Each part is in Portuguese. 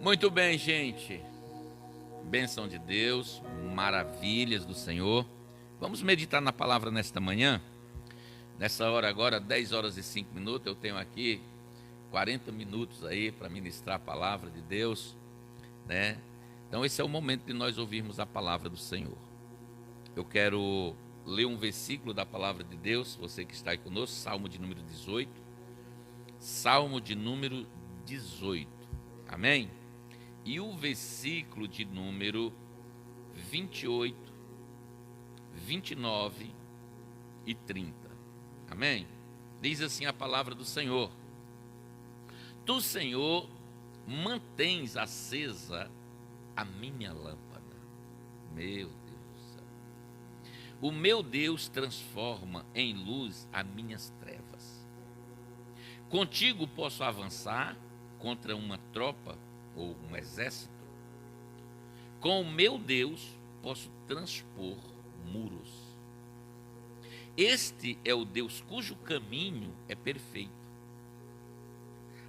Muito bem, gente. Bênção de Deus, maravilhas do Senhor. Vamos meditar na palavra nesta manhã. Nessa hora agora, 10 horas e 5 minutos, eu tenho aqui 40 minutos aí para ministrar a palavra de Deus, né? Então esse é o momento de nós ouvirmos a palavra do Senhor. Eu quero ler um versículo da palavra de Deus, você que está aí conosco, Salmo de número 18. Salmo de número 18. Amém? E o versículo de número 28, 29 e 30. Amém? Diz assim a palavra do Senhor: Tu, Senhor, mantens acesa a minha lâmpada. Meu Deus do céu. O meu Deus transforma em luz as minhas trevas. Contigo posso avançar contra uma tropa ou um exército. Com o meu Deus posso transpor muros. Este é o Deus cujo caminho é perfeito.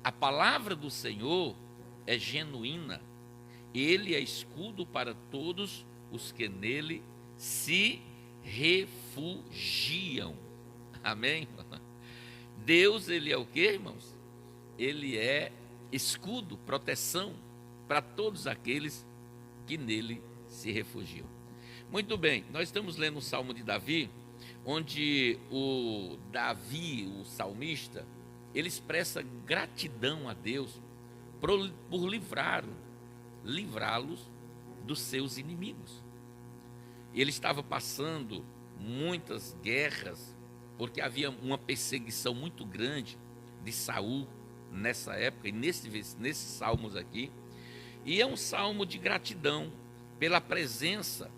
A palavra do Senhor é genuína. Ele é escudo para todos os que nele se refugiam. Amém? Deus, ele é o quê, irmãos? Ele é escudo, proteção para todos aqueles que nele se refugiam. Muito bem, nós estamos lendo o Salmo de Davi, onde o Davi, o salmista, ele expressa gratidão a Deus por livrá-los dos seus inimigos. Ele estava passando muitas guerras, porque havia uma perseguição muito grande de Saul nessa época, e nesses salmos aqui. E é um salmo de gratidão pela presença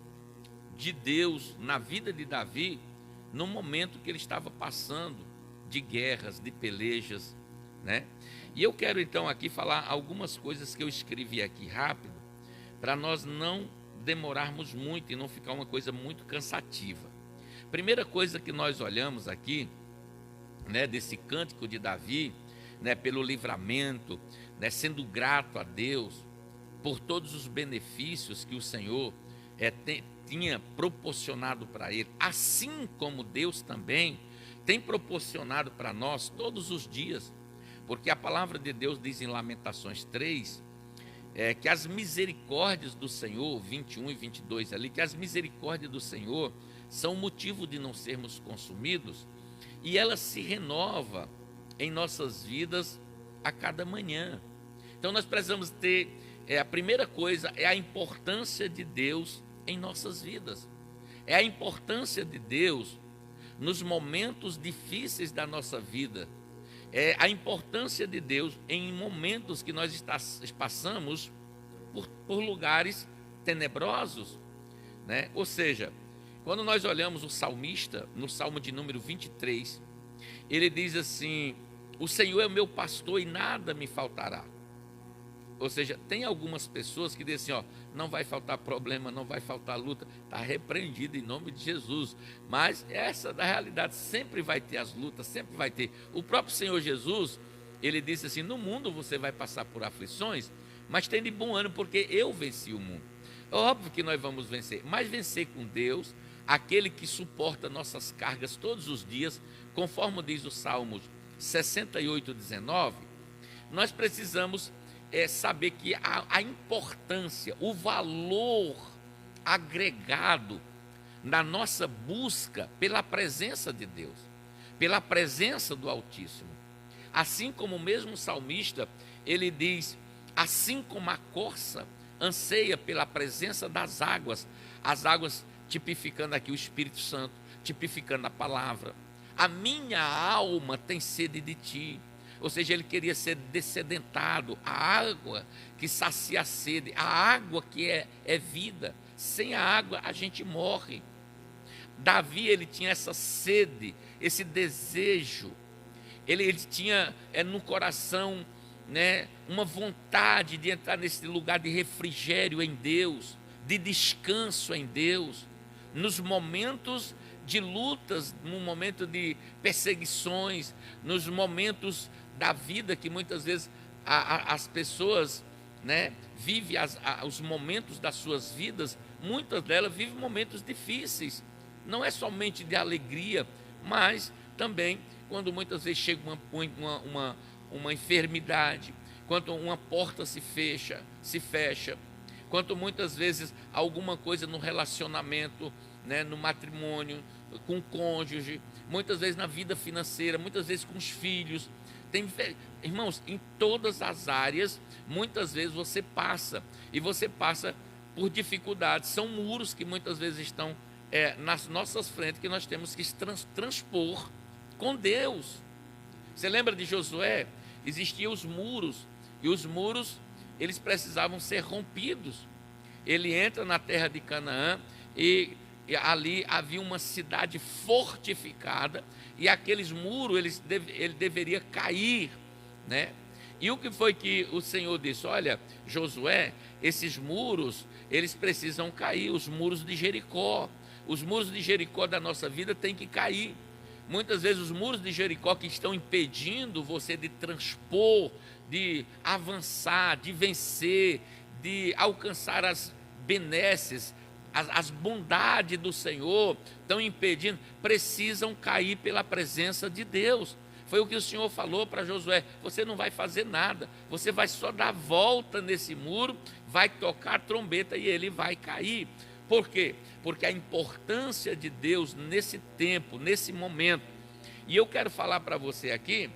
de Deus na vida de Davi, no momento que ele estava passando de guerras, de pelejas, né? E eu quero então aqui falar algumas coisas que eu escrevi aqui rápido, para nós não demorarmos muito e não ficar uma coisa muito cansativa. Primeira coisa que nós olhamos aqui, né, desse cântico de Davi, né, pelo livramento, né, sendo grato a Deus por todos os benefícios que o Senhor tinha proporcionado para ele, assim como Deus também tem proporcionado para nós todos os dias, porque a palavra de Deus diz em Lamentações 3, que as misericórdias do Senhor, 21 e 22 ali, que as misericórdias do Senhor são motivo de não sermos consumidos, e ela se renova em nossas vidas a cada manhã. Então nós precisamos ter, a primeira coisa é a importância de Deus em nossas vidas. É a importância de Deus nos momentos difíceis da nossa vida. É a importância de Deus em momentos que nós passamos por lugares tenebrosos, né? Ou seja, quando nós olhamos o salmista, no Salmo de número 23, ele diz assim: o Senhor é o meu pastor e nada me faltará. Ou seja, tem algumas pessoas que dizem assim, não vai faltar problema, não vai faltar luta, está repreendido em nome de Jesus. Mas essa da realidade, sempre vai ter as lutas, sempre vai ter. O próprio Senhor Jesus, ele disse assim: no mundo você vai passar por aflições, mas tem de bom ânimo, porque eu venci o mundo. É óbvio que nós vamos vencer, mas vencer com Deus, aquele que suporta nossas cargas todos os dias, conforme diz o Salmos 68, 19, nós precisamos saber que a importância, o valor agregado na nossa busca pela presença de Deus, pela presença do Altíssimo. Assim como o mesmo salmista, ele diz: assim como a corça anseia pela presença das águas, as águas tipificando aqui o Espírito Santo, tipificando a palavra, a minha alma tem sede de ti. Ou seja, ele queria ser dessedentado, a água que sacia a sede, a água que é vida. Sem a água a gente morre. Davi, ele tinha essa sede, esse desejo. Ele tinha no coração, né, uma vontade de entrar nesse lugar de refrigério em Deus, de descanso em Deus, nos momentos de lutas, no momento de perseguições, nos momentos da vida que muitas vezes as pessoas né, vive os momentos das suas vidas, muitas delas vivem momentos difíceis. Não é somente de alegria, mas também quando muitas vezes chega uma enfermidade, quando uma porta se fecha, quando muitas vezes alguma coisa no relacionamento, né, no matrimônio, com o cônjuge, muitas vezes na vida financeira, muitas vezes com os filhos. Irmãos, em todas as áreas, muitas vezes você passa, e você passa por dificuldades. São muros que muitas vezes estão nas nossas frentes, que nós temos que transpor com Deus. Você lembra de Josué? Existiam os muros, e os muros, eles precisavam ser rompidos. Ele entra na terra de Canaã, e ali havia uma cidade fortificada, e aqueles muros, ele deveria cair, né? E o que foi que o Senhor disse? Olha, Josué, esses muros, eles precisam cair, os muros de Jericó. Os muros de Jericó da nossa vida têm que cair. Muitas vezes os muros de Jericó que estão impedindo você de transpor, de avançar, de vencer, de alcançar as benesses, as bondades do Senhor, estão impedindo, precisam cair pela presença de Deus. Foi o que o Senhor falou para Josué: você não vai fazer nada, você vai só dar volta nesse muro, vai tocar a trombeta e ele vai cair. Por quê? Porque a importância de Deus nesse tempo, nesse momento. E eu quero falar para você aqui,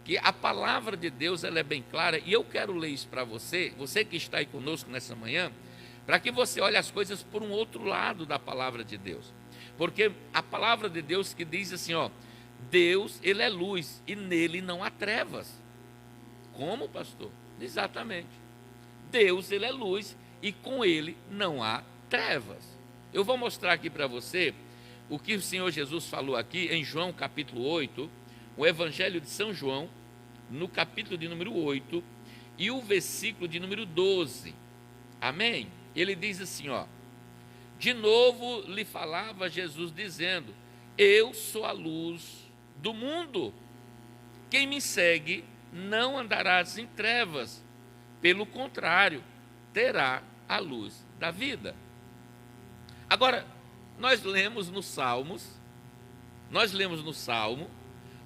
que a palavra de Deus ela é bem clara, e eu quero ler isso para você, você que está aí conosco nessa manhã, para que você olhe as coisas por um outro lado da palavra de Deus. Porque a palavra de Deus que diz assim, ó, Deus, ele é luz e nele não há trevas. Como, pastor? Exatamente. Deus, ele é luz e com ele não há trevas. Eu vou mostrar aqui para você o que o Senhor Jesus falou aqui em João capítulo 8, o Evangelho de São João, no capítulo de número 8 e o versículo de número 12. Amém? Ele diz assim, ó: de novo lhe falava Jesus dizendo: eu sou a luz do mundo. Quem me segue não andará em trevas, pelo contrário, terá a luz da vida. Agora, nós lemos no Salmo,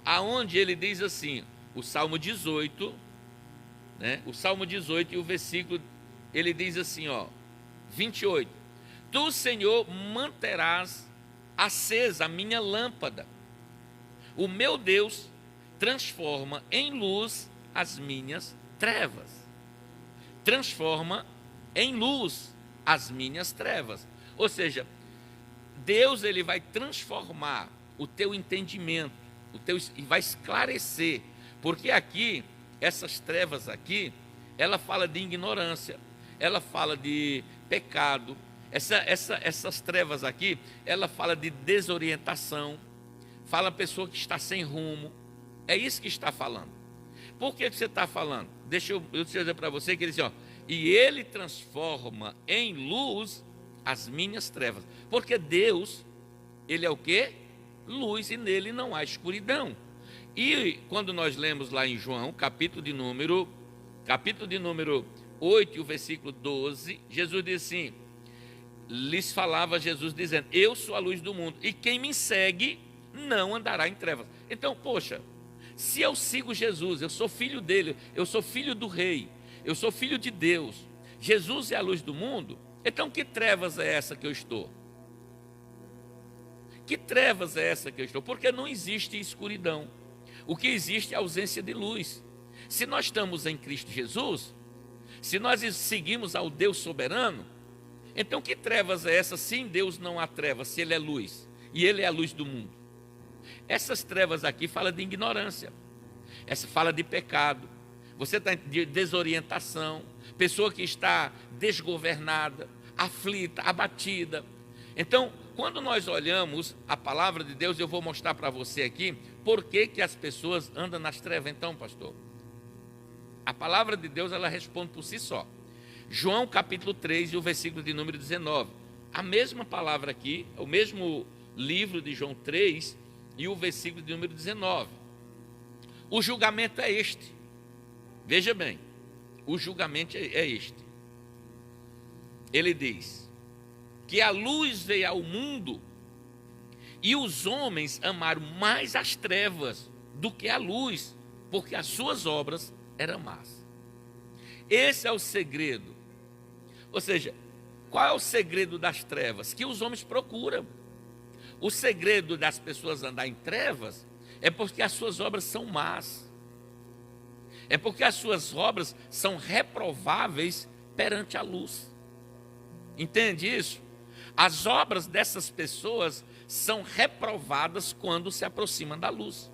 aonde ele diz assim, o Salmo 18, né? O Salmo 18 e o versículo, ele diz assim, ó, 28. Tu, Senhor, manterás acesa a minha lâmpada. O meu Deus transforma em luz as minhas trevas. Transforma em luz as minhas trevas. Ou seja, Deus ele vai transformar o teu entendimento, e vai esclarecer. Porque aqui, essas trevas aqui, ela fala de ignorância, ela fala de pecado. Essas trevas aqui, ela fala de desorientação, fala pessoa que está sem rumo. É isso que está falando. Por que você está falando? Deixa eu dizer para você que ele diz, ó, e ele transforma em luz as minhas trevas. Porque Deus, ele é o quê? Luz, e nele não há escuridão. E quando nós lemos lá em João, capítulo de número 8, e o versículo 12, Jesus diz assim, lhes falava Jesus dizendo, eu sou a luz do mundo, e quem me segue não andará em trevas. Então, poxa, se eu sigo Jesus, eu sou filho dele, eu sou filho do rei, eu sou filho de Deus, Jesus é a luz do mundo, então que trevas é essa que eu estou? Que trevas é essa que eu estou? Porque não existe escuridão. O que existe é ausência de luz. Se nós estamos em Cristo Jesus, se nós seguimos ao Deus soberano, então que trevas é essa se em Deus não há trevas, se ele é luz, e ele é a luz do mundo? Essas trevas aqui falam de ignorância, essa fala de pecado, você está de desorientação, pessoa que está desgovernada, aflita, abatida. Então, quando nós olhamos a palavra de Deus, eu vou mostrar para você aqui por que as pessoas andam nas trevas. Então, pastor, a palavra de Deus ela responde por si só. João capítulo 3 e o versículo de número 19. A mesma palavra aqui, o mesmo livro de João 3 e o versículo de número 19. O julgamento é este. Veja bem, o julgamento é este. Ele diz que a luz veio ao mundo e os homens amaram mais as trevas do que a luz, porque as suas obras eram más. Esse é o segredo. Ou seja, qual é o segredo das trevas? Que os homens procuram. O segredo das pessoas andar em trevas é porque as suas obras são más. É porque as suas obras são reprováveis perante a luz. Entende isso? As obras dessas pessoas são reprovadas quando se aproximam da luz.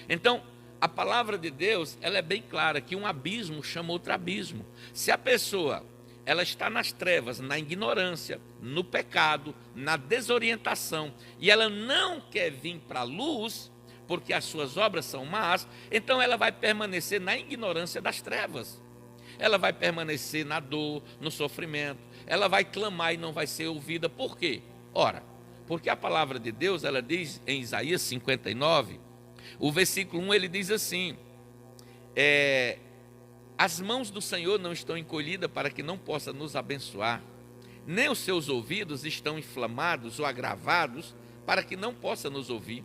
Então, a palavra de Deus, ela é bem clara, que um abismo chama outro abismo. Se a pessoa, ela está nas trevas, na ignorância, no pecado, na desorientação, e ela não quer vir para a luz, porque as suas obras são más, então ela vai permanecer na ignorância das trevas. Ela vai permanecer na dor, no sofrimento, ela vai clamar e não vai ser ouvida. Por quê? Ora, porque a palavra de Deus, ela diz em Isaías 59, o versículo 1, ele diz assim, as mãos do Senhor não estão encolhidas para que não possa nos abençoar, nem os seus ouvidos estão inflamados ou agravados para que não possa nos ouvir,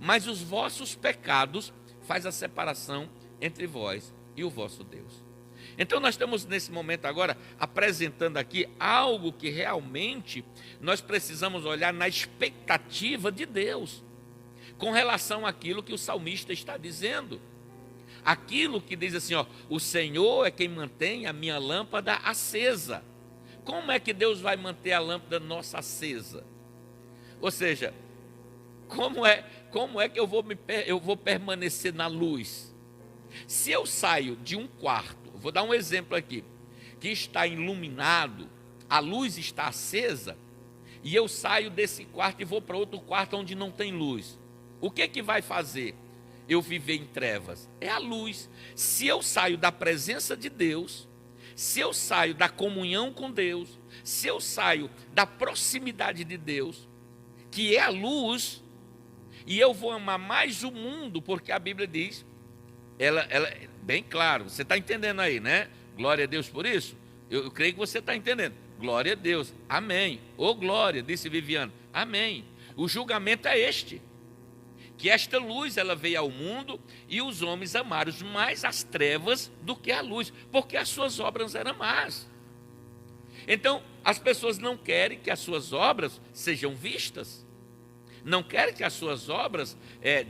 mas os vossos pecados faz a separação entre vós e o vosso Deus. Então nós estamos nesse momento agora apresentando aqui algo que realmente nós precisamos olhar na expectativa de Deus, com relação àquilo que o salmista está dizendo. Aquilo que diz assim, ó, o Senhor é quem mantém a minha lâmpada acesa. Como é que Deus vai manter a lâmpada nossa acesa? Ou seja, como é que eu vou permanecer na luz? Se eu saio de um quarto, vou dar um exemplo aqui, que está iluminado, a luz está acesa, e eu saio desse quarto e vou para outro quarto onde não tem luz. O que vai fazer eu viver em trevas? É a luz. Se eu saio da presença de Deus, se eu saio da comunhão com Deus, se eu saio da proximidade de Deus, que é a luz, e eu vou amar mais o mundo, porque a Bíblia diz, ela bem claro, você está entendendo aí, né? Glória a Deus por isso. Eu creio que você está entendendo. Glória a Deus, amém. Ô glória, disse Viviane, amém. O julgamento é este, que esta luz ela veio ao mundo e os homens amaram mais as trevas do que a luz, porque as suas obras eram más. Então, as pessoas não querem que as suas obras sejam vistas, não querem que as suas obras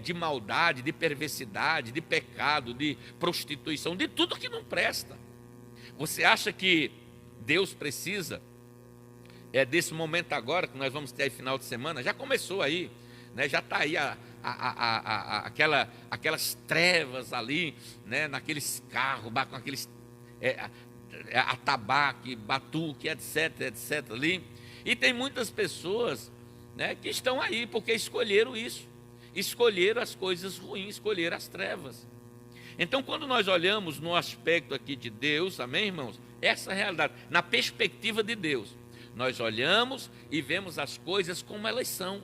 de maldade, de perversidade, de pecado, de prostituição, de tudo que não presta. Você acha que Deus precisa desse momento agora, que nós vamos ter aí final de semana, já começou aí, né? Já está aí aquelas trevas ali, né? Naqueles carros, com aqueles atabaque, batuque, etc ali. E tem muitas pessoas, né, que estão aí porque escolheram isso, escolheram as coisas ruins, escolheram as trevas. Então, quando nós olhamos no aspecto aqui de Deus, amém, irmãos? Essa é a realidade, na perspectiva de Deus, nós olhamos e vemos as coisas como elas são.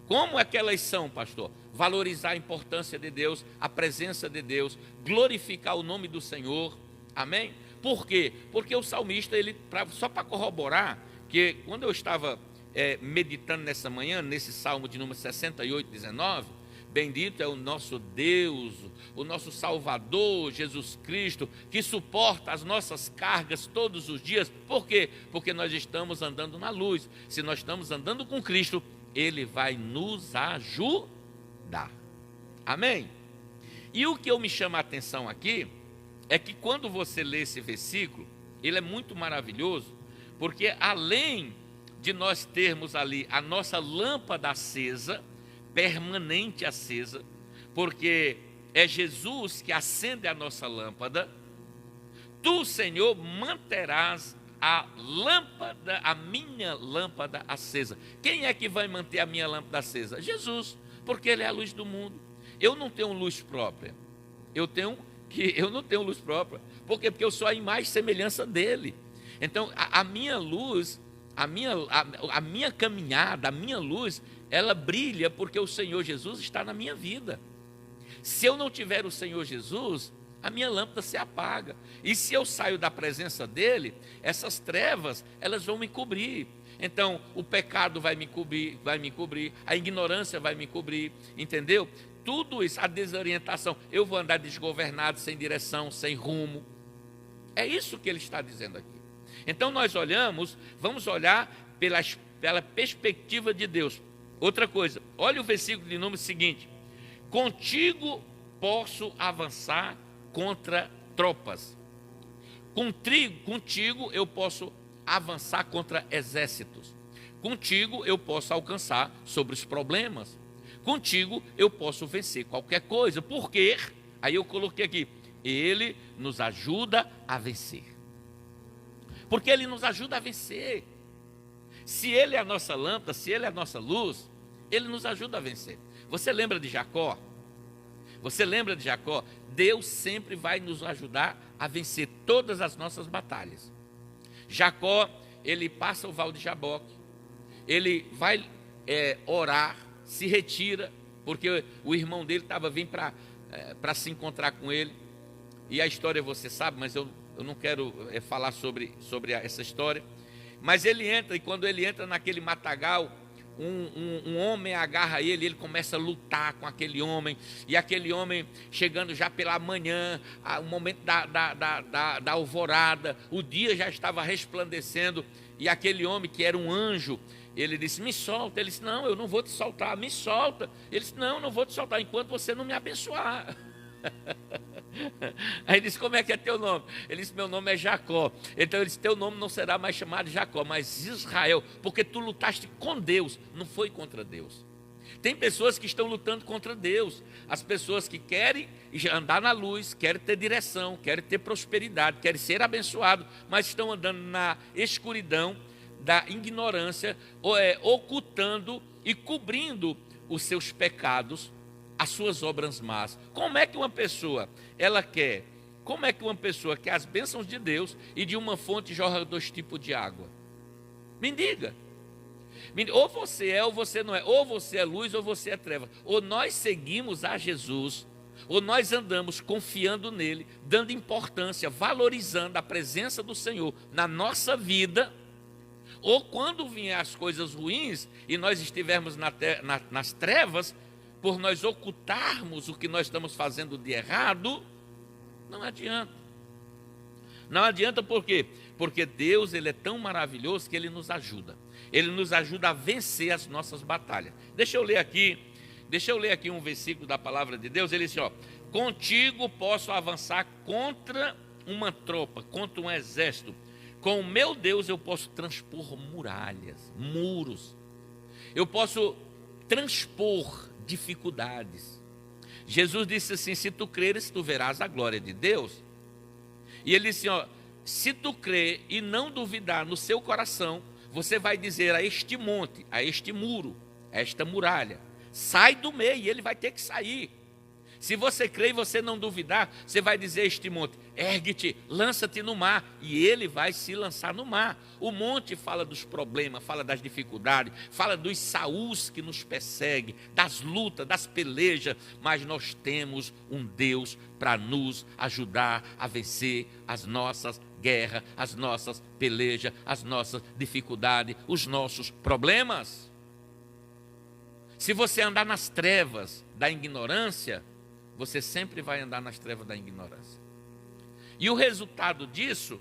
Como é que elas são, pastor? Valorizar a importância de Deus, a presença de Deus, glorificar o nome do Senhor, amém? Por quê? Porque o salmista, só para corroborar, que quando eu estava meditando nessa manhã, nesse salmo de número 68, 19, bendito é o nosso Deus, o nosso Salvador, Jesus Cristo, que suporta as nossas cargas todos os dias. Por quê? Porque nós estamos andando na luz. Se nós estamos andando com Cristo, Ele vai nos ajudar. Amém? E o que eu me chama a atenção aqui, é que quando você lê esse versículo, ele é muito maravilhoso, porque além de nós termos ali a nossa lâmpada acesa, permanente acesa, porque é Jesus que acende a nossa lâmpada, tu, Senhor, manterás a lâmpada, a minha lâmpada acesa. Quem é que vai manter a minha lâmpada acesa? Jesus, porque Ele é a luz do mundo. Eu não tenho luz própria, eu não tenho luz própria. Por quê? Porque eu sou a imagem e semelhança dEle. Então, a minha luz, a minha caminhada, a minha luz, ela brilha porque o Senhor Jesus está na minha vida. Se eu não tiver o Senhor Jesus, a minha lâmpada se apaga. E se eu saio da presença dele, essas trevas, elas vão me cobrir. Então, o pecado vai me cobrir, a ignorância vai me cobrir, entendeu? Tudo isso, a desorientação, eu vou andar desgovernado, sem direção, sem rumo. É isso que ele está dizendo aqui. Então, nós vamos olhar pela perspectiva de Deus. Outra coisa, olha o versículo de número seguinte: contigo posso avançar contra tropas. Contigo eu posso avançar contra exércitos. Contigo eu posso alcançar sobre os problemas. Contigo eu posso vencer qualquer coisa. Porque, aí eu coloquei aqui, ele nos ajuda a vencer. Porque ele nos ajuda a vencer. Se ele é a nossa lâmpada, se ele é a nossa luz, ele nos ajuda a vencer. Você lembra de Jacó? Deus sempre vai nos ajudar a vencer todas as nossas batalhas. Jacó, ele passa o Val de Jaboque, ele vai orar, se retira, porque o irmão dele estava vindo para se encontrar com ele. E a história você sabe, mas eu não quero falar sobre essa história. Mas ele entra, e quando ele entra naquele matagal, um homem agarra ele, ele começa a lutar com aquele homem, e aquele homem chegando já pela manhã, o momento da alvorada, o dia já estava resplandecendo, e aquele homem que era um anjo, ele disse: me solta. Ele disse: não, eu não vou te soltar. Me solta. Ele disse: não, eu não vou te soltar enquanto você não me abençoar. Aí ele disse: como é que é teu nome? Ele disse: meu nome é Jacó. Então ele disse: teu nome não será mais chamado Jacó, mas Israel, porque tu lutaste com Deus, não foi contra Deus. Tem pessoas que estão lutando contra Deus. As pessoas que querem andar na luz, querem ter direção, querem ter prosperidade, querem ser abençoados, mas estão andando na escuridão da ignorância, ocultando e cobrindo os seus pecados, as suas obras más. Como é que uma pessoa quer as bênçãos de Deus e de uma fonte jorra 2 tipos de água? Me diga. Ou você é ou você não é, ou você é luz ou você é treva. Ou nós seguimos a Jesus, ou nós andamos confiando nele, dando importância, valorizando a presença do Senhor na nossa vida. Ou quando vier as coisas ruins e nós estivermos nas trevas, por nós ocultarmos o que nós estamos fazendo de errado, não adianta. Não adianta por quê? Porque Deus, ele é tão maravilhoso que ele nos ajuda. Ele nos ajuda a vencer as nossas batalhas. Deixa eu ler aqui um versículo da palavra de Deus. Ele diz: contigo posso avançar contra uma tropa, contra um exército. Com o meu Deus eu posso transpor muralhas, muros. Eu posso transpor dificuldades. Jesus disse assim: se tu creres, tu verás a glória de Deus. E ele disse: se tu crer e não duvidar no seu coração, você vai dizer a este monte, a este muro, a esta muralha: sai do meio, e ele vai ter que sair. Se você crer e você não duvidar, você vai dizer a este monte: ergue-te, lança-te no mar, e ele vai se lançar no mar. O monte fala dos problemas, fala das dificuldades, fala dos Saús que nos perseguem, das lutas, das pelejas, mas nós temos um Deus para nos ajudar a vencer as nossas guerras, as nossas pelejas, as nossas dificuldades, os nossos problemas. Se você andar nas trevas da ignorância, você sempre vai andar nas trevas da ignorância. E o resultado disso,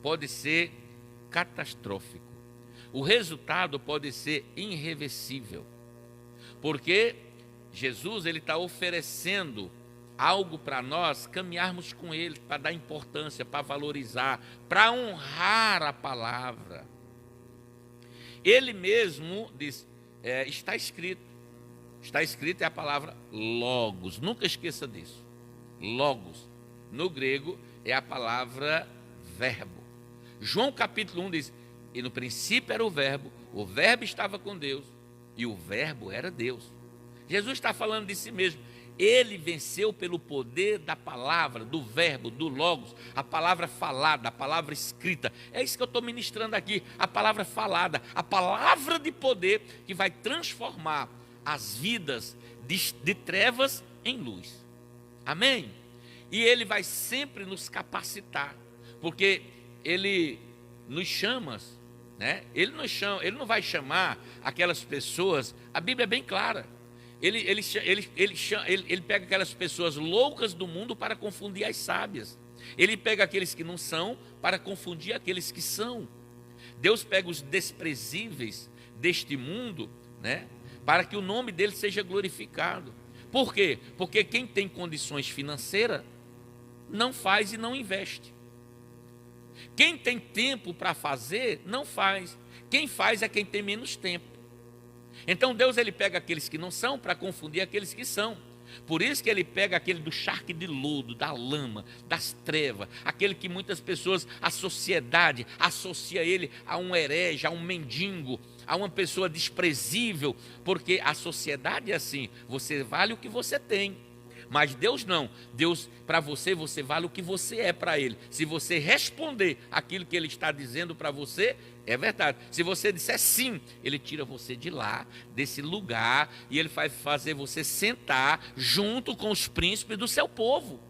pode ser catastrófico. O resultado pode ser irreversível. Porque Jesus, ele está oferecendo algo para nós caminharmos com ele, para dar importância, para valorizar, para honrar a palavra. Ele mesmo diz, está escrito. Está escrito é a palavra logos. Nunca esqueça disso. Logos, no grego, é a palavra verbo. João capítulo 1 diz: e no princípio era o verbo estava com Deus, e o verbo era Deus. Jesus está falando de si mesmo. Ele venceu pelo poder da palavra, do verbo, do logos, a palavra falada, a palavra escrita. É isso que eu estou ministrando aqui, a palavra falada, a palavra de poder que vai transformar as vidas de trevas em luz. Amém? E Ele vai sempre nos capacitar, porque Ele nos chama, né? Ele não vai chamar aquelas pessoas, a Bíblia é bem clara. Ele pega aquelas pessoas loucas do mundo para confundir as sábias. Ele pega aqueles que não são para confundir aqueles que são. Deus pega os desprezíveis deste mundo, né, para que o nome dele seja glorificado. Por quê? Porque quem tem condições financeiras não faz e não investe. Quem tem tempo para fazer, não faz. Quem faz é quem tem menos tempo. Então Deus, ele pega aqueles que não são para confundir aqueles que são. Por isso que ele pega aquele do charque de lodo, da lama, das trevas, aquele que muitas pessoas, a sociedade associa ele a um herege, a um mendigo, a uma pessoa desprezível, porque a sociedade é assim, você vale o que você tem. Mas Deus não, Deus para você, você vale o que você é para Ele. Se você responder aquilo que Ele está dizendo para você, é verdade. Se você disser sim, Ele tira você de lá, desse lugar, e Ele vai fazer você sentar junto com os príncipes do seu povo.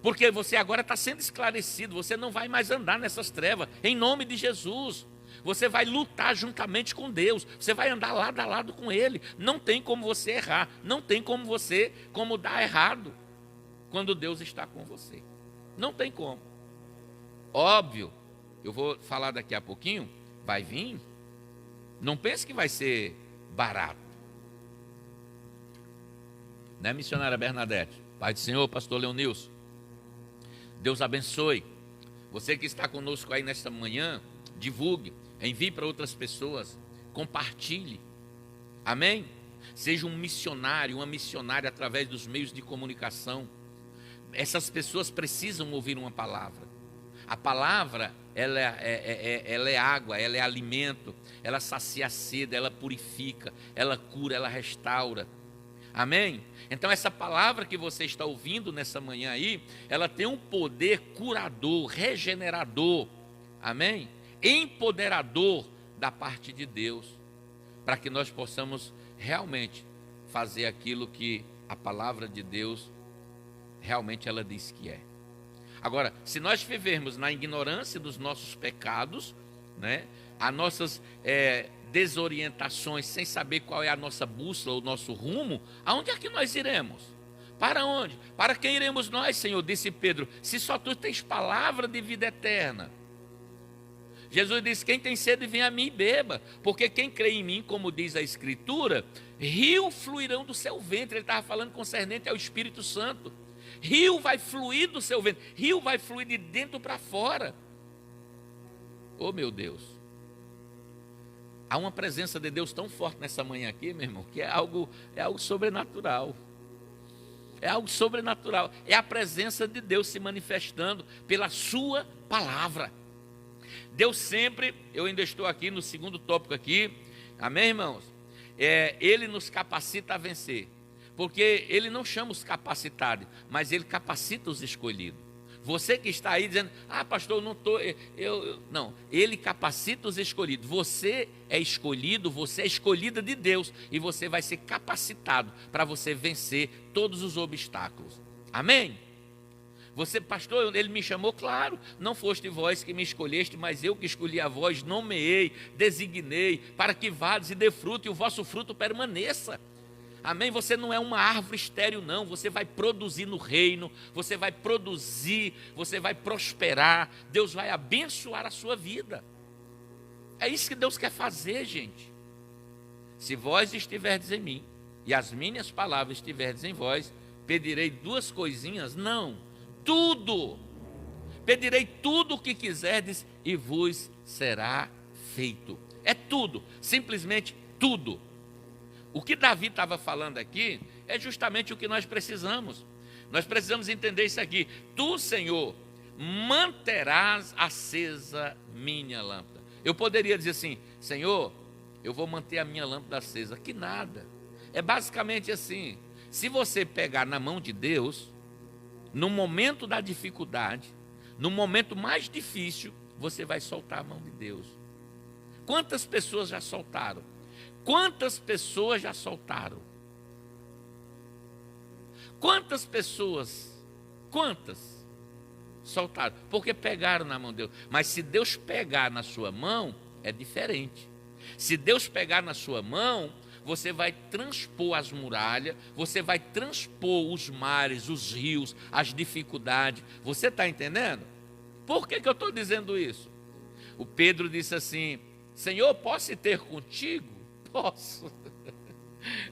Porque você agora está sendo esclarecido, você não vai mais andar nessas trevas, em nome de Jesus. Você vai lutar juntamente com Deus. Você vai andar lado a lado com Ele. Não tem como você errar. Não tem como dar errado quando Deus está com você. Não tem como. Óbvio, eu vou falar daqui a pouquinho, vai vir. Não pense que vai ser barato. Né, missionária Bernadette? Pai do Senhor, pastor Leonilson. Deus abençoe. Você que está conosco aí nesta manhã, divulgue. Envie para outras pessoas, compartilhe, amém? Seja um missionário, uma missionária através dos meios de comunicação. Essas pessoas precisam ouvir uma palavra. A palavra, ela é água, ela é alimento, ela sacia a sede, ela purifica, ela cura, ela restaura. Amém? Então essa palavra que você está ouvindo nessa manhã aí, ela tem um poder curador, regenerador. Amém? Empoderador da parte de Deus, para que nós possamos realmente fazer aquilo que a palavra de Deus realmente ela diz que é. Agora, se nós vivermos na ignorância dos nossos pecados, né, as nossas desorientações, sem saber qual é a nossa bússola, o nosso rumo, aonde é que nós iremos? Para onde? Para quem iremos nós, Senhor? Disse Pedro, se só tu tens palavra de vida eterna. Jesus disse, quem tem sede vem a mim e beba, porque quem crê em mim, como diz a Escritura, rios fluirão do seu ventre. Ele estava falando concernente ao Espírito Santo. Rio vai fluir do seu ventre, rio vai fluir de dentro para fora. Oh meu Deus, há uma presença de Deus tão forte nessa manhã aqui, meu irmão, que é algo sobrenatural. É algo sobrenatural, é a presença de Deus se manifestando pela sua palavra. Deus sempre, eu ainda estou aqui no segundo tópico aqui, amém, irmãos? Ele nos capacita a vencer, porque Ele não chama os capacitados, mas Ele capacita os escolhidos. Você que está aí dizendo, pastor, eu não estou, não, Ele capacita os escolhidos. Você é escolhido, você é escolhida de Deus, e você vai ser capacitado para você vencer todos os obstáculos, amém? Você, pastor, ele me chamou, claro, não foste vós que me escolheste, mas eu que escolhi a vós, nomeei, designei, para que vades e dê fruto, e o vosso fruto permaneça. Amém? Você não é uma árvore estéril, não. Você vai produzir no reino, você vai produzir, você vai prosperar, Deus vai abençoar a sua vida. É isso que Deus quer fazer, gente. Se vós estiverdes em mim, e as minhas palavras estiverdes em vós, pedirei duas coisinhas? Não. Tudo, pedirei tudo o que quiserdes e vos será feito. É tudo, simplesmente tudo. O que Davi estava falando aqui é justamente o que nós precisamos. Nós precisamos entender isso aqui. Tu, Senhor, manterás acesa minha lâmpada. Eu poderia dizer assim, Senhor, eu vou manter a minha lâmpada acesa. Que nada. É basicamente assim, se você pegar na mão de Deus, no momento da dificuldade, no momento mais difícil, você vai soltar a mão de Deus. Quantas pessoas já soltaram? Quantas pessoas já soltaram? Quantas pessoas, quantas soltaram? Porque pegaram na mão de Deus. Mas se Deus pegar na sua mão, é diferente. Se Deus pegar na sua mão, você vai transpor as muralhas, você vai transpor os mares, os rios, as dificuldades. Você está entendendo? Por que eu estou dizendo isso? O Pedro disse assim: Senhor, posso ir ter contigo? Posso.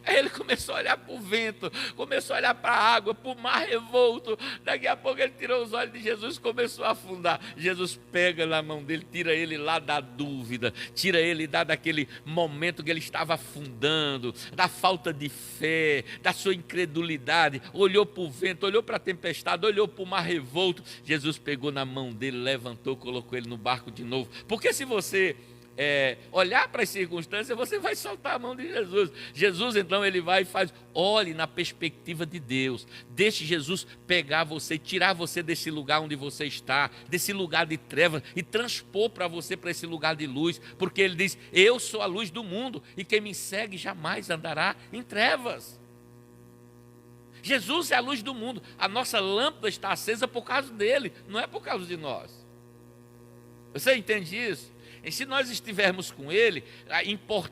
Aí ele começou a olhar para o vento, começou a olhar para a água, para o mar revolto. Daqui a pouco ele tirou os olhos de Jesus e começou a afundar. Jesus pega na mão dele, tira ele lá da dúvida, tira ele lá daquele momento que ele estava afundando, da falta de fé, da sua incredulidade. Olhou para o vento, olhou para a tempestade, olhou para o mar revolto. Jesus pegou na mão dele, levantou, colocou ele no barco de novo. Porque se você olhar para as circunstâncias, você vai soltar a mão de Jesus. Jesus então ele vai e faz, olhe na perspectiva de Deus, deixe Jesus pegar você, tirar você desse lugar onde você está, desse lugar de trevas e transpor para você para esse lugar de luz, porque ele diz: eu sou a luz do mundo e quem me segue jamais andará em trevas. Jesus é a luz do mundo, a nossa lâmpada está acesa por causa dele, não é por causa de nós. Você entende isso? E se nós estivermos com Ele,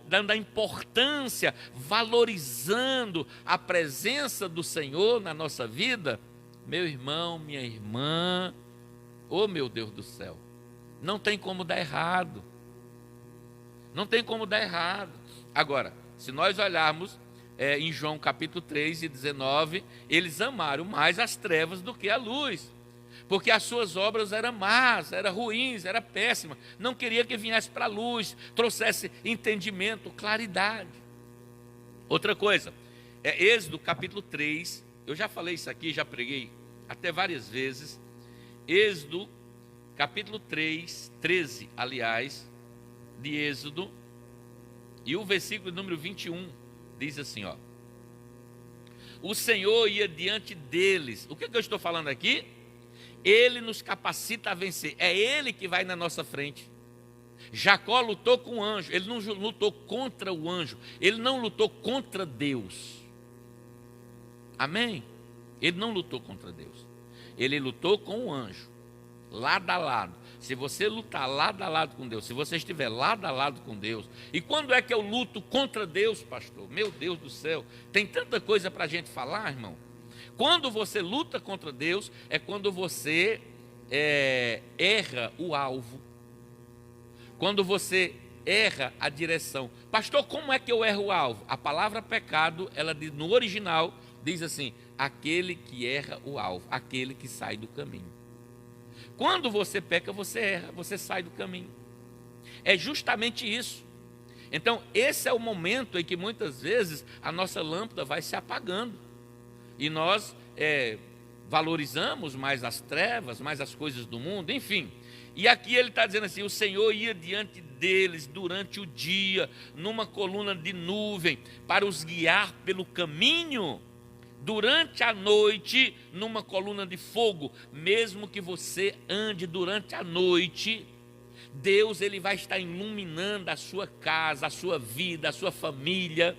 dando a importância, valorizando a presença do Senhor na nossa vida, meu irmão, minha irmã, oh meu Deus do céu, não tem como dar errado. Não tem como dar errado. Agora, se nós olharmos em João capítulo 3 e 19, eles amaram mais as trevas do que a luz. Porque as suas obras eram más, eram ruins, eram péssimas. Não queria que viesse para a luz, trouxesse entendimento, claridade. Outra coisa, Êxodo capítulo 3, eu já falei isso aqui, já preguei até várias vezes. Êxodo capítulo 3, 13, aliás, de Êxodo, e o versículo número 21, diz assim, ó: o Senhor ia diante deles. O que eu estou falando aqui? Ele nos capacita a vencer. É Ele que vai na nossa frente. Jacó lutou com o anjo. Ele não lutou contra o anjo. Ele não lutou contra Deus. Amém? Ele não lutou contra Deus. Ele lutou com o anjo. Lado a lado. Se você lutar lado a lado com Deus, se você estiver lado a lado com Deus. E quando é que eu luto contra Deus, pastor? Meu Deus do céu. Tem tanta coisa para a gente falar, irmão. Quando você luta contra Deus, é quando você erra o alvo. Quando você erra a direção. Pastor, como é que eu erro o alvo? A palavra pecado, ela no original, diz assim: aquele que erra o alvo, aquele que sai do caminho. Quando você peca, você erra, você sai do caminho. É justamente isso. Então, esse é o momento em que muitas vezes a nossa lâmpada vai se apagando. E nós valorizamos mais as trevas, mais as coisas do mundo, enfim. E aqui ele está dizendo assim: o Senhor ia diante deles durante o dia, numa coluna de nuvem, para os guiar pelo caminho. Durante a noite, numa coluna de fogo. Mesmo que você ande durante a noite, Deus ele vai estar iluminando a sua casa, a sua vida, a sua família.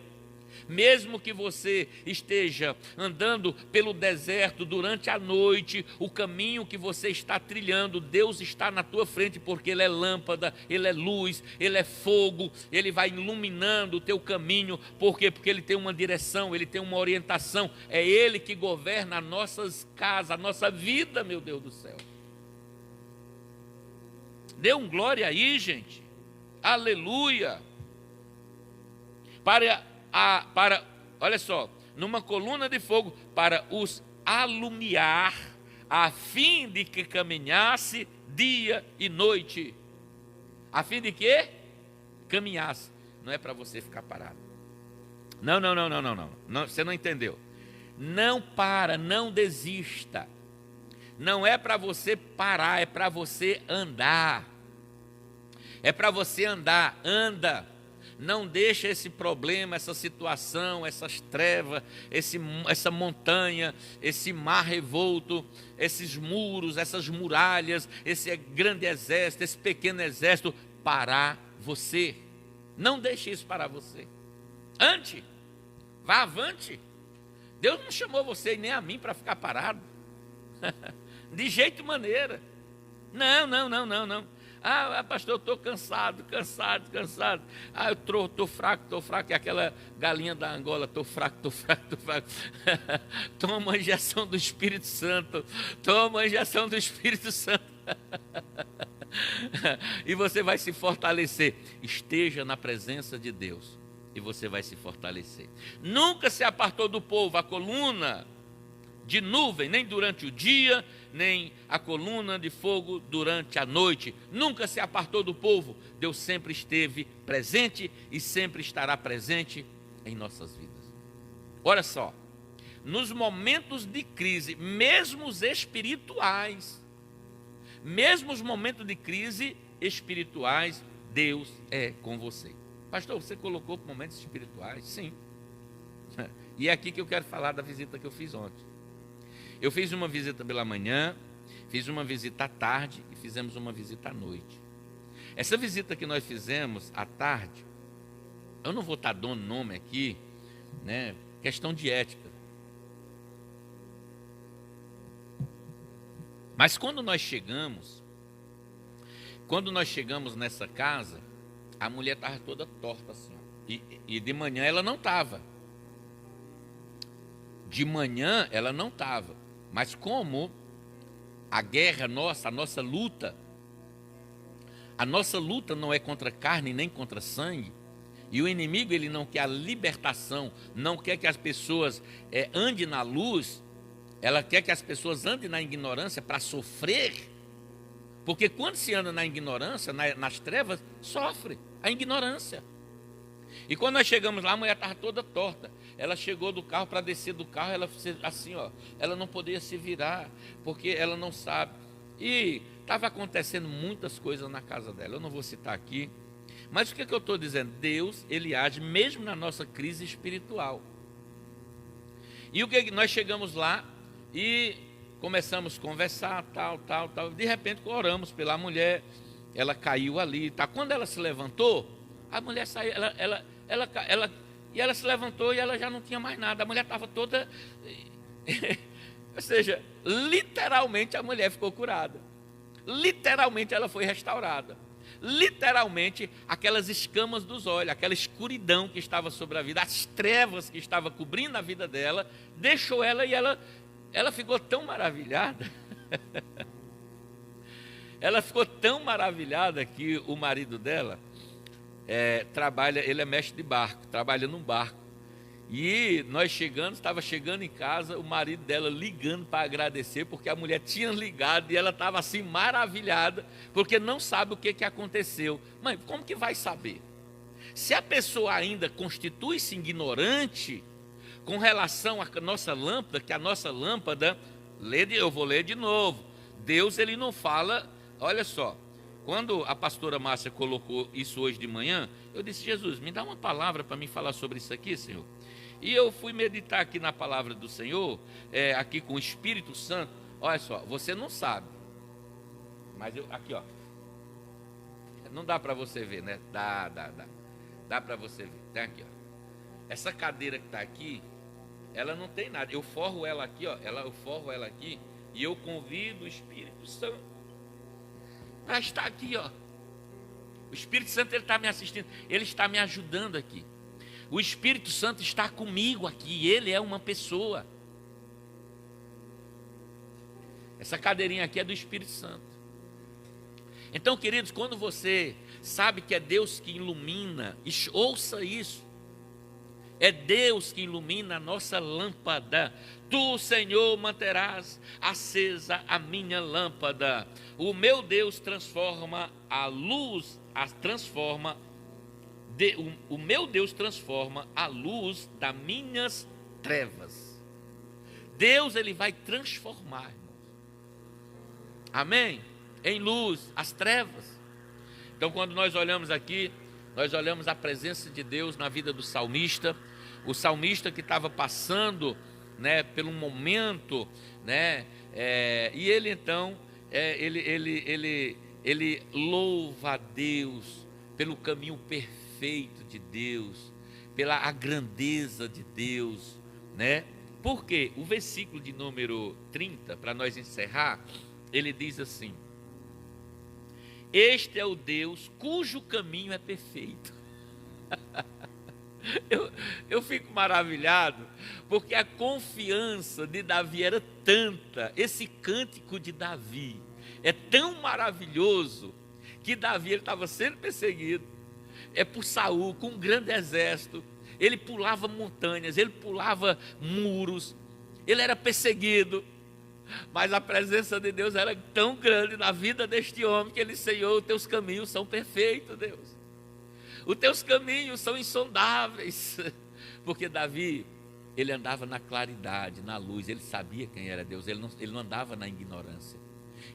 Mesmo que você esteja andando pelo deserto durante a noite, o caminho que você está trilhando, Deus está na tua frente, porque Ele é lâmpada, Ele é luz, Ele é fogo, Ele vai iluminando o teu caminho. Por quê? Porque Ele tem uma direção, Ele tem uma orientação. É Ele que governa as nossas casas, a nossa vida, meu Deus do céu. Dê um glória aí, gente. Aleluia. Olha só, numa coluna de fogo, para os alumiar, a fim de que caminhasse dia e noite. A fim de que caminhasse. Não é para você ficar parado. Não, você não entendeu. Não para, não desista. Não é para você parar, é para você andar. É para você andar, anda. Não deixa esse problema, essa situação, essas trevas, essa montanha, esse mar revolto, esses muros, essas muralhas, esse grande exército, esse pequeno exército, parar você. Não deixe isso parar você. Ande, vá avante. Deus não chamou você e nem a mim para ficar parado. De jeito e maneira. Não, não, não, não, não. Pastor, eu estou cansado. Eu estou fraco. É aquela galinha da Angola, estou fraco. Toma uma injeção do Espírito Santo. E você vai se fortalecer. Esteja na presença de Deus e você vai se fortalecer. Nunca se apartou do povo a coluna de nuvem, nem durante o dia, nem a coluna de fogo durante a noite. Nunca se apartou do povo. Deus sempre esteve presente e sempre estará presente em nossas vidas. Olha só, nos momentos de crise, mesmo os espirituais, mesmo os momentos de crise espirituais, Deus é com você. Pastor, você colocou momentos espirituais? Sim. E é aqui que eu quero falar da visita que eu fiz ontem. Eu fiz uma visita pela manhã, fiz uma visita à tarde e fizemos uma visita à noite. Essa visita que nós fizemos à tarde, eu não vou estar dando nome aqui, né? Questão de ética. Mas quando nós chegamos nessa casa, a mulher estava toda torta assim. E de manhã ela não estava. Mas como a guerra nossa, a nossa luta não é contra carne nem contra sangue, e o inimigo ele não quer a libertação, não quer que as pessoas andem na luz, ela quer que as pessoas andem na ignorância para sofrer, porque quando se anda na ignorância, nas trevas, sofre a ignorância. E quando nós chegamos lá, a mulher estava toda torta. Ela chegou do carro, para descer do carro, ela assim, ó, ela não podia se virar, porque ela não sabe. E estava acontecendo muitas coisas na casa dela, eu não vou citar aqui. Mas o que eu estou dizendo? Deus, ele age mesmo na nossa crise espiritual. E o que nós chegamos lá e começamos a conversar, tal. De repente oramos pela mulher, ela caiu ali, tá? Quando ela se levantou, a mulher saiu, e ela se levantou e ela já não tinha mais nada. A mulher estava toda... Ou seja, literalmente a mulher ficou curada. Literalmente ela foi restaurada. Literalmente aquelas escamas dos olhos, aquela escuridão que estava sobre a vida, as trevas que estavam cobrindo a vida dela, deixou ela e ela ficou tão maravilhada. Ela ficou tão maravilhada que o marido dela... ele é mestre de barco, trabalha num barco. E nós estava chegando em casa, o marido dela ligando para agradecer, porque a mulher tinha ligado e ela estava assim maravilhada, porque não sabe o que aconteceu. Mãe, como que vai saber? Se a pessoa ainda constitui-se ignorante com relação à nossa lâmpada, que a nossa lâmpada, eu vou ler de novo, Deus ele não fala, olha só. Quando a pastora Márcia colocou isso hoje de manhã, eu disse, Jesus, me dá uma palavra para mim falar sobre isso aqui, Senhor. E eu fui meditar aqui na palavra do Senhor, aqui com o Espírito Santo. Olha só, você não sabe, mas aqui ó, não dá para você ver, né? Dá para você ver, tem aqui ó. Essa cadeira que está aqui, ela não tem nada, eu forro ela aqui ó, eu forro ela aqui e eu convido o Espírito Santo para estar aqui, ó. O Espírito Santo ele está me assistindo, ele está me ajudando aqui. O Espírito Santo está comigo aqui, ele é uma pessoa. Essa cadeirinha aqui é do Espírito Santo. Então, queridos, quando você sabe que é Deus que ilumina, ouça isso. É Deus que ilumina a nossa lâmpada. Tu, Senhor, manterás acesa a minha lâmpada. O meu Deus transforma a luz, o meu Deus transforma a luz das minhas trevas. Deus, ele vai transformar, irmãos. Amém? Em luz, as trevas. Então, quando nós olhamos aqui, nós olhamos a presença de Deus na vida do salmista. O salmista que estava passando, né, pelo momento, né, e ele então, ele louva a Deus pelo caminho perfeito de Deus, pela a grandeza de Deus, né? Porque o versículo de número 30, para nós encerrar, ele diz assim: este é o Deus cujo caminho é perfeito. Eu fico maravilhado, porque a confiança de Davi era tanta, esse cântico de Davi é tão maravilhoso, que Davi estava sendo perseguido, por Saul, com um grande exército, ele pulava montanhas, ele pulava muros, ele era perseguido, mas a presença de Deus era tão grande na vida deste homem, que ele: Senhor, os teus caminhos são perfeitos, Deus. Os teus caminhos são insondáveis. Porque Davi, ele andava na claridade, na luz, ele sabia quem era Deus, ele não andava na ignorância.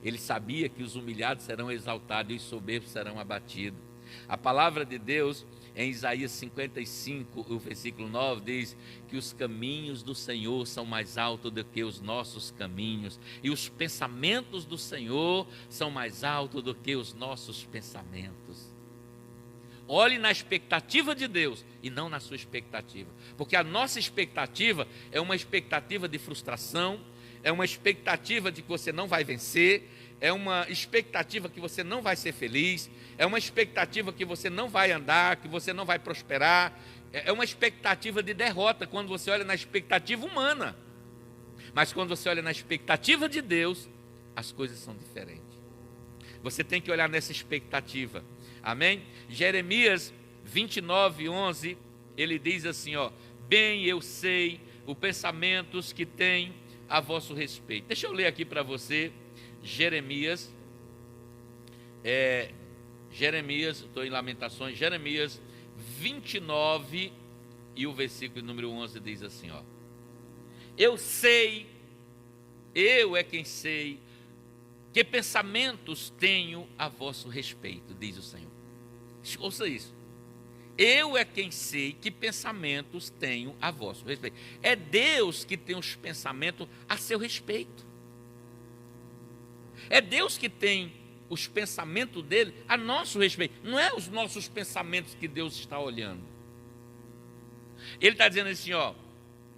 Ele sabia que os humilhados serão exaltados e os soberbos serão abatidos. A palavra de Deus, em Isaías 55, o versículo 9, diz que os caminhos do Senhor são mais altos do que os nossos caminhos, e os pensamentos do Senhor são mais altos do que os nossos pensamentos. Olhe na expectativa de Deus e não na sua expectativa, porque a nossa expectativa é uma expectativa de frustração, é uma expectativa de que você não vai vencer, é uma expectativa que você não vai ser feliz, é uma expectativa que você não vai andar, que você não vai prosperar, é uma expectativa de derrota quando você olha na expectativa humana. Mas quando você olha na expectativa de Deus, as coisas são diferentes. Você tem que olhar nessa expectativa. Amém? Jeremias 29, 11, ele diz assim, bem eu sei os pensamentos que tenho a vosso respeito. Deixa eu ler aqui para você, Jeremias, estou em Lamentações, Jeremias 29, e o versículo número 11 diz assim, eu sei, eu é quem sei, que pensamentos tenho a vosso respeito, diz o Senhor. Ouça isso. Eu é quem sei que pensamentos tenho a vosso respeito. É Deus que tem os pensamentos a seu respeito. É Deus que tem os pensamentos dele a nosso respeito. Não é os nossos pensamentos que Deus está olhando. Ele está dizendo assim,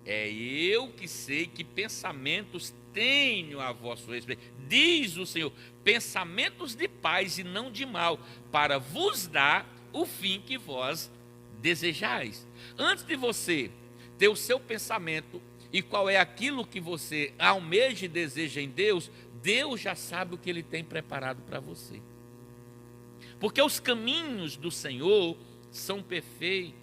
é eu que sei que pensamentos tenho a vosso respeito, diz o Senhor, pensamentos de paz e não de mal, para vos dar o fim que vós desejais. Antes de você ter o seu pensamento e qual é aquilo que você almeja e deseja em Deus, Deus já sabe o que Ele tem preparado para você. Porque os caminhos do Senhor são perfeitos.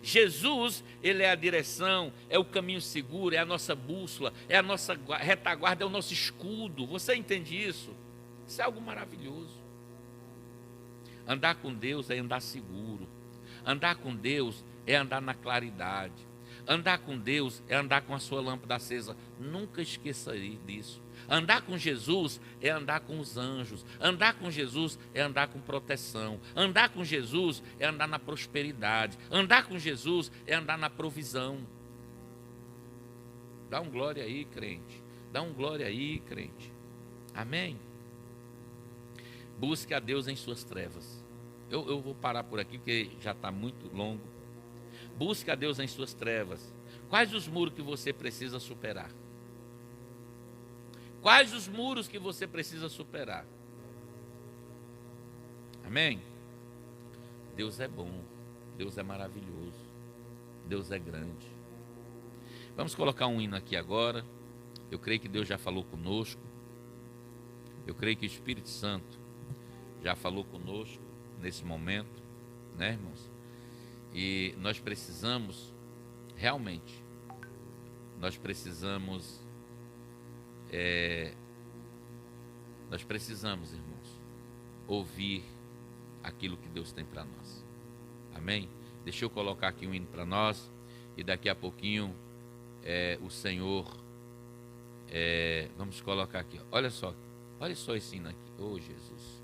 Jesus, Ele é a direção, é o caminho seguro, é a nossa bússola, é a nossa retaguarda, é o nosso escudo. Você entende isso? Isso é algo maravilhoso. Andar com Deus é andar seguro. Andar com Deus é andar na claridade. Andar com Deus é andar com a sua lâmpada acesa. Nunca esqueça disso. Andar com Jesus é andar com os anjos. Andar com Jesus é andar com proteção. Andar com Jesus é andar na prosperidade. Andar com Jesus é andar na provisão. Dá um glória aí, crente. Dá um glória aí, crente. Amém? Busque a Deus em suas trevas. Eu vou parar por aqui porque já está muito longo. Busque a Deus em suas trevas. Quais os muros que você precisa superar? Quais os muros que você precisa superar? Amém? Deus é bom, Deus é maravilhoso, Deus é grande. Vamos colocar um hino aqui agora. Eu creio que Deus já falou conosco. Eu creio que o Espírito Santo já falou conosco nesse momento, né, irmãos? E nós precisamos, realmente, nós precisamos, irmãos, ouvir aquilo que Deus tem para nós. Amém? Deixa eu colocar aqui um hino para nós, e daqui a pouquinho o Senhor, vamos colocar aqui, olha só esse hino aqui. Oh, Jesus,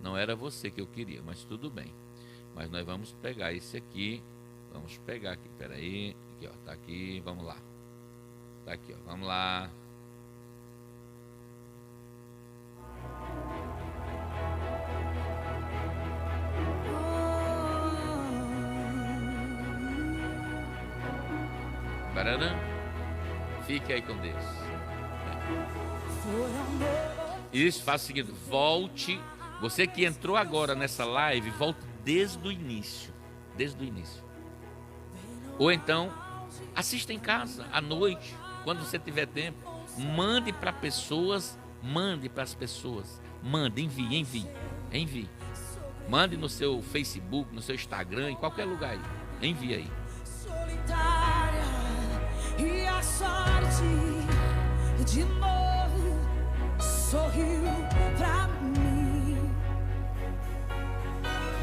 não era você que eu queria, mas tudo bem. Mas nós vamos pegar esse aqui, vamos pegar aqui, peraí, aqui, tá aqui, vamos lá. Tá aqui, vamos lá. Bararã. Fique aí com Deus. Isso, faça o seguinte, volte. Você que entrou agora nessa live, volte desde o início. Desde o início. Ou então, assista em casa, à noite, quando você tiver tempo. Mande para pessoas, mande para as pessoas. Mande, envie. Mande no seu Facebook, no seu Instagram, em qualquer lugar aí. Envie aí. Solitária e a sorte de novo sorriu.